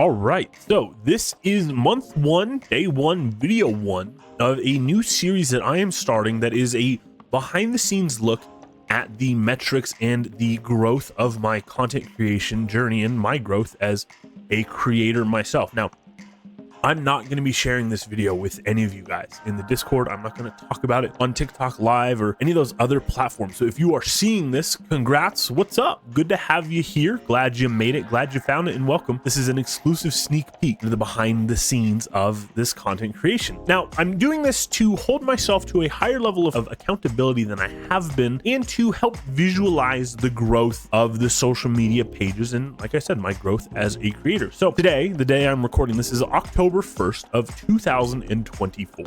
All right, so this is month one, day one, video one of a new series that I am starting that is a behind the scenes look at the metrics and the growth of my content creation journey and my growth as a creator myself. Now, I'm not going to be sharing this video with any of you guys in the Discord. I'm not going to talk about it on TikTok Live or any of those other platforms. So if you are seeing this, congrats. What's up? Good to have you here. Glad you made it. Glad you found it, and welcome. This is an exclusive sneak peek into the behind the scenes of this content creation. Now, I'm doing this to hold myself to a higher level of accountability than I have been, and to help visualize the growth of the social media pages and, like I said, my growth as a creator. So today, the day I'm recording this, is October 1st of 2024.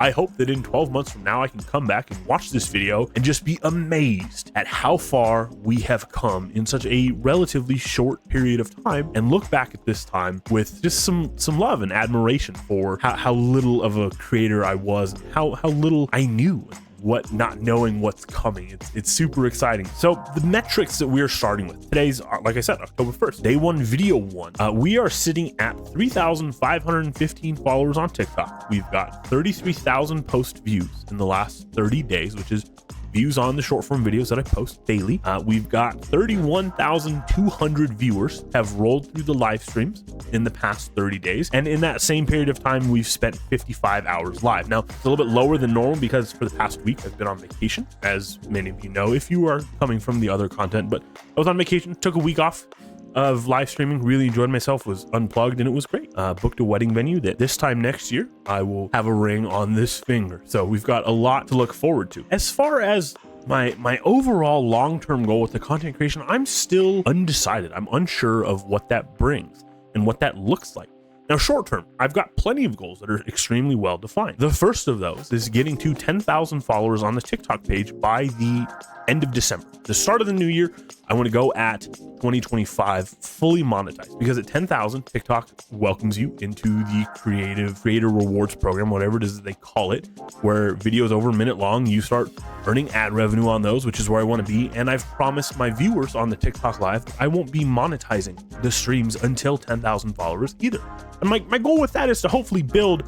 I hope that in 12 months from now, I can come back and watch this video and just be amazed at how far we have come in such a relatively short period of time, and look back at this time with just some love and admiration for how little of a creator I was and how little I knew. What not knowing what's coming. It's super exciting. So the metrics that we're starting with today's, like I said, October 1st, day one, video one. We are sitting at 3,515 followers on TikTok. We've got 33,000 post views in the last 30 days, which is views on the short form videos that I post daily. We've got 31,200 viewers have rolled through the live streams in the past 30 days. And in that same period of time, we've spent 55 hours live. Now, it's a little bit lower than normal because for the past week, I've been on vacation, as many of you know, if you are coming from the other content, but I was on vacation, took a week off of live streaming, really enjoyed myself, was unplugged, and it was great. Booked a wedding venue that this time next year I will have a ring on this finger. So we've got a lot to look forward to. As far as my overall long-term goal with the content creation, I'm still undecided. I'm unsure of what that brings and what that looks like. Now, short term, I've got plenty of goals that are extremely well defined. The first of those is getting to 10,000 followers on the TikTok page by the end of December. The start of the new year, I want to go at 2025 fully monetized, because at 10,000, TikTok welcomes you into the creator rewards program, whatever it is that they call it, where videos over a minute long, you start earning ad revenue on those, which is where I want to be. And I've promised my viewers on the TikTok Live, I won't be monetizing the streams until 10,000 followers either. And my goal with that is to hopefully build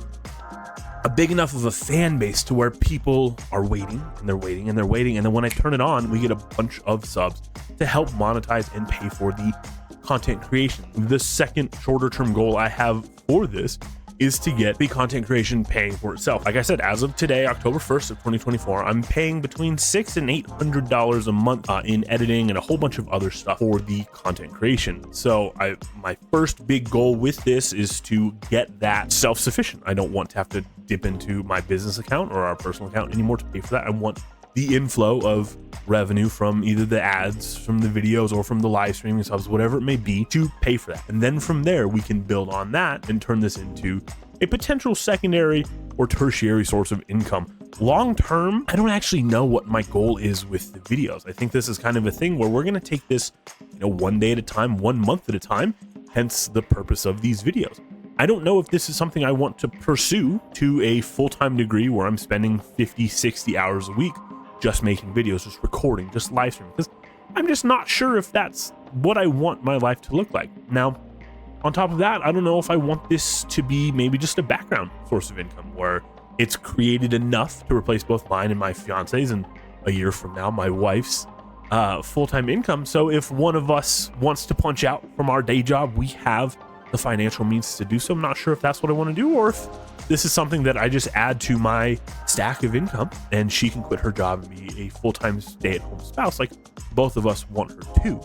a big enough of a fan base to where people are waiting and they're waiting and they're waiting. And then when I turn it on, we get a bunch of subs to help monetize and pay for the content creation. The second shorter term goal I have for this is to get the content creation paying for itself. Like I said, as of today, October 1st of 2024, I'm paying between $600 and $800 a month in editing and a whole bunch of other stuff for the content creation. So my first big goal with this is to get that self-sufficient. I don't want to have to dip into my business account or our personal account anymore to pay for that. I want the inflow of revenue from either the ads, from the videos, or from the live streaming subs, whatever it may be, to pay for that. And then from there, we can build on that and turn this into a potential secondary or tertiary source of income. Long term, I don't actually know what my goal is with the videos. I think this is kind of a thing where we're going to take this, one day at a time, 1 month at a time, hence the purpose of these videos. I don't know if this is something I want to pursue to a full-time degree where I'm spending 50, 60 hours a week just making videos, just recording, just live streaming, because I'm just not sure if that's what I want my life to look like. Now, on top of that, I don't know if I want this to be maybe just a background source of income where it's created enough to replace both mine and my fiance's, and a year from now, my wife's full-time income. So if one of us wants to punch out from our day job, we have the financial means to do so. I'm not sure if that's what I want to do, or if this is something that I just add to my stack of income and she can quit her job and be a full-time stay-at-home spouse like both of us want her to.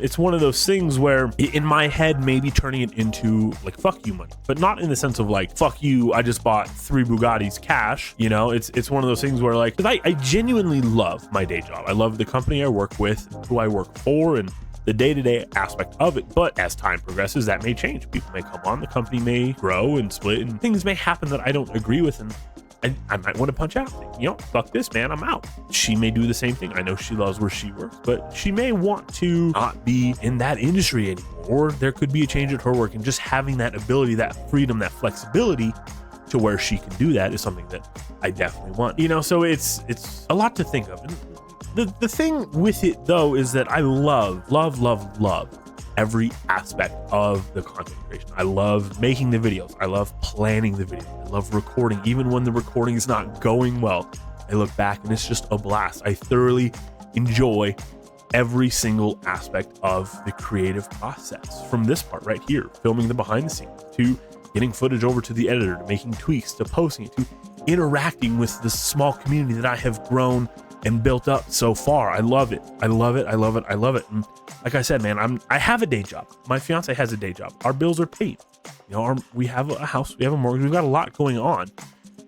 It's one of those things where in my head, maybe turning it into like fuck you money, but not in the sense of like, fuck you, I just bought 3 Bugattis cash. It's one of those things where like, 'cause I genuinely love my day job. I love the company I work with, who I work for, and the day-to-day aspect of it. But as time progresses, that may change. People may come on, the company may grow and split, and things may happen that I don't agree with, and I might want to punch out. Fuck this, man, I'm out. She may do the same thing. I know she loves where she works, but she may want to not be in that industry anymore, or there could be a change at her work, and just having that ability, that freedom, that flexibility to where she can do that is something that I definitely want. So it's a lot to think of. And the thing with it though is that I love every aspect of the content creation. I love making the videos. I love planning the video. I love recording. Even when the recording is not going well, I look back and it's just a blast. I thoroughly enjoy every single aspect of the creative process, from this part right here, filming the behind the scenes, to getting footage over to the editor, to making tweaks, to posting it, to interacting with the small community that I have grown and built up so far. I love it. I love it. I love it. I love it. And like I said, man, I have a day job. My fiance has a day job. Our bills are paid. You know, we have a house, we have a mortgage, we've got a lot going on,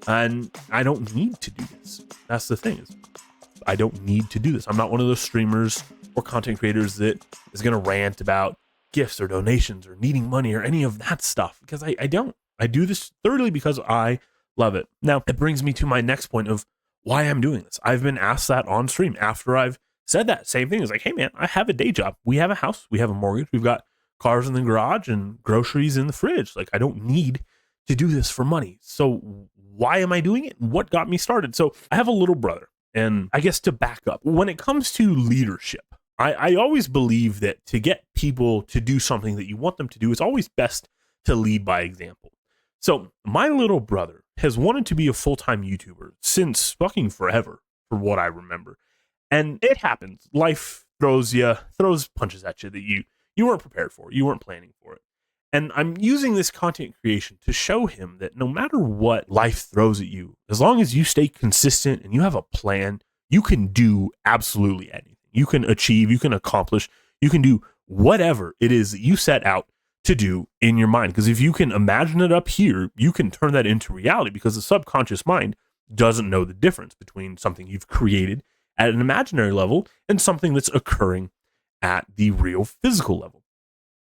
and I don't need to do this. That's the thing, is I don't need to do this. I'm not one of those streamers or content creators that is going to rant about gifts or donations or needing money or any of that stuff, because I don't. I do this thoroughly because I love it. Now, it brings me to my next point of why I'm doing this. I've been asked that on stream after I've said that same thing. It's like, hey man, I have a day job. We have a house. We have a mortgage. We've got cars in the garage and groceries in the fridge. Like, I don't need to do this for money. So why am I doing it? What got me started? So I have a little brother, and I guess to back up, when it comes to leadership, I always believe that to get people to do something that you want them to do, it's always best to lead by example. So my little brother has wanted to be a full-time YouTuber since fucking forever, for what I remember. And it happens. Life throws punches at you that you weren't prepared for. You weren't planning for it. And I'm using this content creation to show him that no matter what life throws at you, as long as you stay consistent and you have a plan, you can do absolutely anything. You can achieve, you can accomplish, you can do whatever it is that you set out to do in your mind. Because if you can imagine it up here, you can turn that into reality, because the subconscious mind doesn't know the difference between something you've created at an imaginary level and something that's occurring at the real physical level.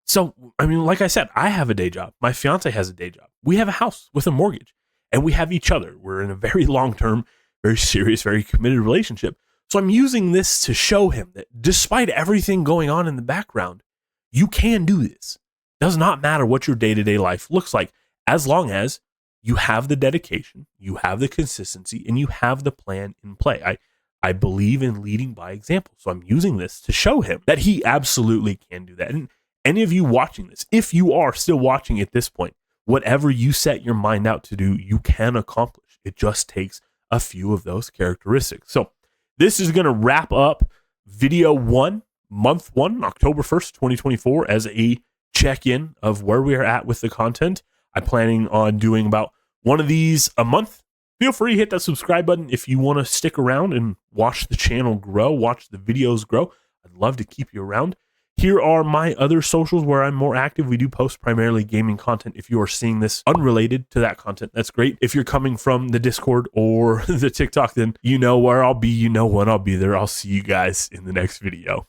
So, I mean, like I said, I have a day job. My fiance has a day job. We have a house with a mortgage, and we have each other. We're in a very long-term, very serious, very committed relationship. So I'm using this to show him that despite everything going on in the background, you can do this. It does not matter what your day-to-day life looks like, as long as you have the dedication, you have the consistency, and you have the plan in play. I believe in leading by example. So I'm using this to show him that he absolutely can do that. And any of you watching this, if you are still watching at this point, whatever you set your mind out to do, you can accomplish. It just takes a few of those characteristics. So this is going to wrap up video 1, month 1, October 1st, 2024, as a check-in of where we are at with the content. I'm planning on doing about one of these a month. Feel free to hit that subscribe button if you want to stick around and watch the channel grow, watch the videos grow. I'd love to keep you around. Here are my other socials where I'm more active. We do post primarily gaming content. If you are seeing this unrelated to that content, that's great. If you're coming from the Discord or the TikTok, then you know where I'll be. You know when I'll be there. I'll see you guys in the next video.